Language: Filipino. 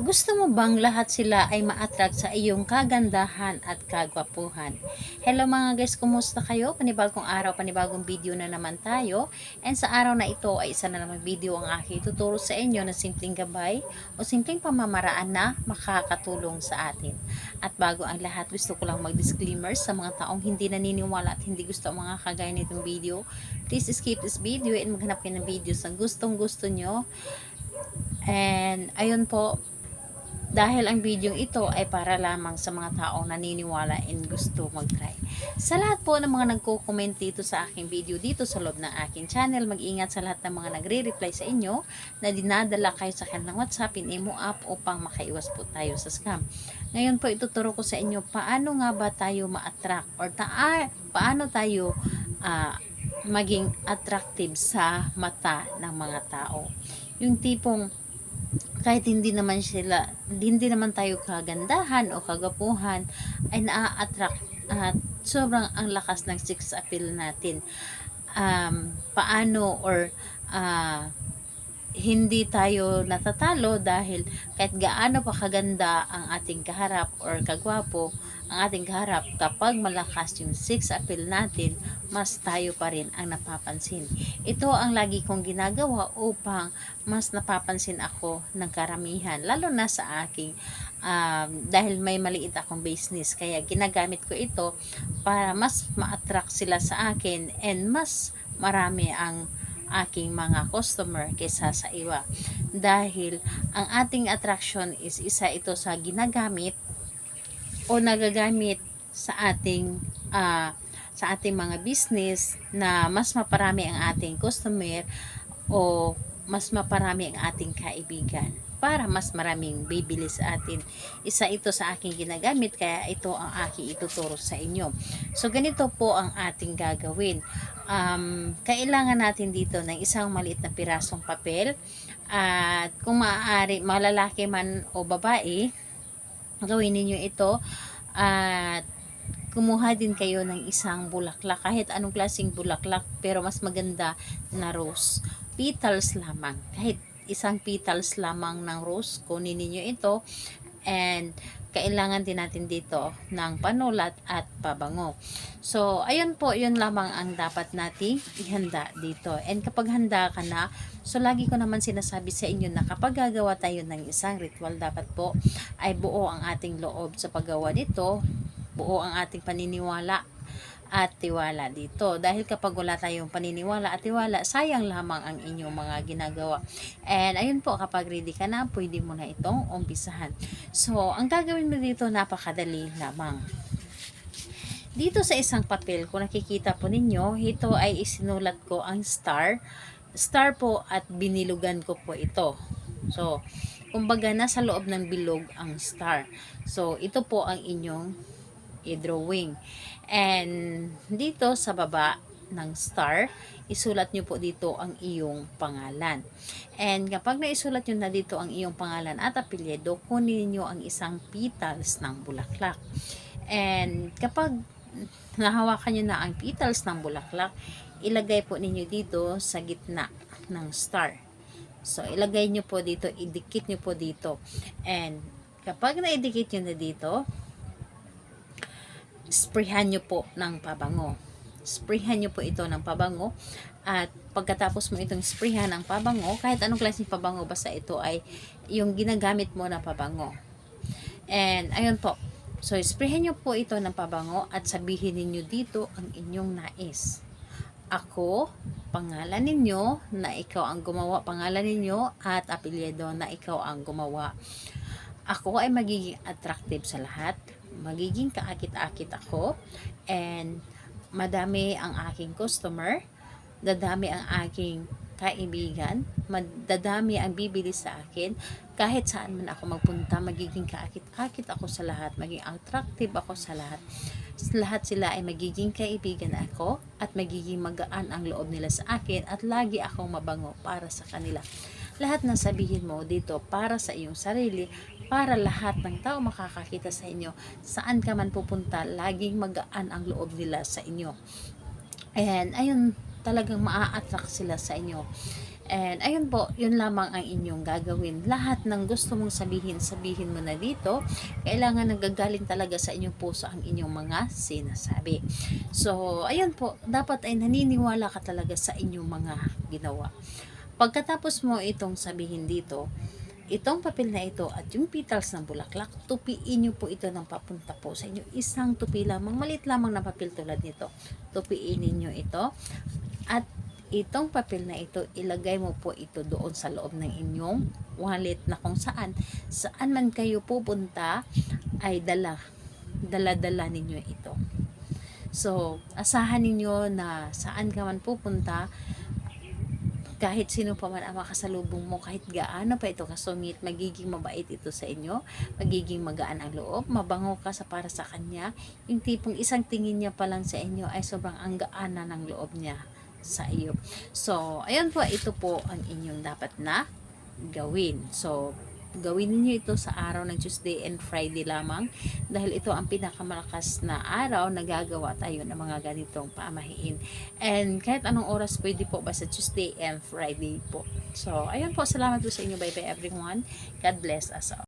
Gusto mo bang lahat sila ay ma-attract sa iyong kagandahan at kagwapuhan? Hello mga guys, kumusta kayo? Panibagong araw, panibagong video na naman tayo. And sa araw na ito ay isa na naman video ang aking tuturo sa inyo na simpleng gabay o simpleng pamamaraan na makakatulong sa atin. At bago ang lahat, gusto ko lang mag-disclaimer sa mga taong hindi naniniwala at hindi gusto ang mga kagaya nitong video. Please skip this video and maghanap kayo ng videos na gustong gusto nyo. And ayun po, dahil ang video ito ay para lamang sa mga taong naniniwala and gusto mag-try. Sa lahat po ng mga nagko-comment dito sa aking video dito sa loob ng aking channel, mag-ingat sa lahat ng mga nagre-reply sa inyo na dinadala kayo sa kanilang WhatsApp in Imo app upang makaiwas po tayo sa scam. Ngayon po ituturo ko sa inyo paano nga ba tayo ma-attract or paano tayo maging attractive sa mata ng mga tao. Yung tipong kahit hindi naman tayo kagandahan o kagapuhan, ay naa-attract at sobrang ang lakas ng sex appeal natin. Paano or hindi tayo natatalo dahil kahit gaano pa kaganda ang ating kaharap or kagwapo ang ating kaharap, kapag malakas yung sex appeal natin, mas tayo pa rin ang napapansin. Ito ang lagi kong ginagawa upang mas napapansin ako ng karamihan, lalo na sa aking dahil may maliit akong business, kaya ginagamit ko ito para mas ma-attract sila sa akin and mas marami ang aking mga customer kaysa sa iba, dahil ang ating attraction is isa ito sa ginagamit o nagagamit sa ating mga business na mas maparami ang ating customer o mas maparami ang ating kaibigan para mas maraming bibili sa atin. Isa ito sa aking ginagamit, kaya ito ang aking ituturo sa inyo. So ganito po ang ating gagawin. Kailangan natin dito ng isang maliit na pirasong papel, at kung maaari malalaki man o babae, gawin ninyo ito. At kumuha din kayo ng isang bulaklak, kahit anong klaseng bulaklak, pero mas maganda na rose petals lamang. Kahit isang petals lamang ng rose, kunin niyo ito. And kailangan din natin dito ng panulat at pabango. So ayun po, yun lamang ang dapat nating ihanda dito. And kapag handa ka na, so lagi ko naman sinasabi sa inyo na kapag gagawa tayo ng isang ritual, dapat po ay buo ang ating loob sa paggawa nito, buo ang ating paniniwala at tiwala dito. Dahil kapag wala tayong paniniwala at tiwala, sayang lamang ang inyong mga ginagawa. And ayun po, kapag ready ka na, pwede mo na itong umpisahan. So ang gagawin mo dito, napakadali lamang. Dito sa isang papel, kung nakikita po ninyo, ito ay isinulat ko ang star po, at binilugan ko po ito. So kumbaga nasa loob ng bilog ang star. So ito po ang inyong i-drawing. And dito sa baba ng star, isulat nyo po dito ang iyong pangalan. And kapag naisulat nyo na dito ang iyong pangalan at apelyido, kunin nyo ang isang petals ng bulaklak. And kapag nahawakan nyo na ang petals ng bulaklak, ilagay po ninyo dito sa gitna ng star. So ilagay nyo po dito, idikit nyo po dito. And kapag naidikit nyo na dito, sprayhan nyo po ng pabango. Sprayhan nyo po ito ng pabango. At pagkatapos mo itong sprayhan ng pabango, kahit anong klaseng pabango, basta ito ay yung ginagamit mo na pabango. And ayun po. So sprayhan nyo po ito ng pabango at sabihin ninyo dito ang inyong nais. Ako, pangalan ninyo na ikaw ang gumawa, pangalan ninyo at apelyido na ikaw ang gumawa. Ako ay magiging attractive sa lahat, magiging kaakit-akit ako, and madami ang aking customer, dadami ang aking kaibigan, madadami ang bibili sa akin. Kahit saan man ako magpunta, magiging kaakit-akit ako sa lahat, magiging attractive ako sa lahat. Lahat sila ay magiging kaibigan ako at magiging magaan ang loob nila sa akin, at lagi akong mabango para sa kanila. Lahat na sabihin mo dito para sa iyong sarili, para lahat ng tao makakakita sa inyo. Saan ka man pupunta, laging magaan ang loob nila sa inyo. And ayun, talagang maa-attract sila sa inyo. And ayun po, yun lamang ang inyong gagawin. Lahat ng gusto mong sabihin, sabihin mo na dito. Kailangan nagagaling talaga sa inyong puso ang inyong mga sinasabi. So, ayun po, dapat ay naniniwala ka talaga sa inyong mga ginawa. Pagkatapos mo itong sabihin dito, itong papel na ito at yung petals ng bulaklak, tupiin nyo po ito ng papunta po sa inyo. Isang tupi lamang, malit lamang na papel tulad nito. Tupiin ninyo ito at itong papel na ito, ilagay mo po ito doon sa loob ng inyong wallet na kung saan man kayo pupunta ay dala-dala ninyo ito. So, asahan ninyo na saan ka man pupunta, kahit sino pa man ang makasalubong mo, kahit gaano pa ito kasungit, magiging mabait ito sa inyo, magiging magaan ang loob, mabango ka sa para sa kanya, yung tipong isang tingin niya pa lang sa inyo ay sobrang ang gaan na ng loob niya sa iyo. So, ayun po, ito po ang inyong dapat na gawin. So, gawin niyo ito sa araw ng Tuesday and Friday lamang dahil ito ang pinakamalakas na araw na gagawa tayo ng mga ganitong pamahiin. And kahit anong oras pwede po, basta Tuesday and Friday po. So, ayun po, salamat po sa inyo. Bye bye everyone. God bless us all.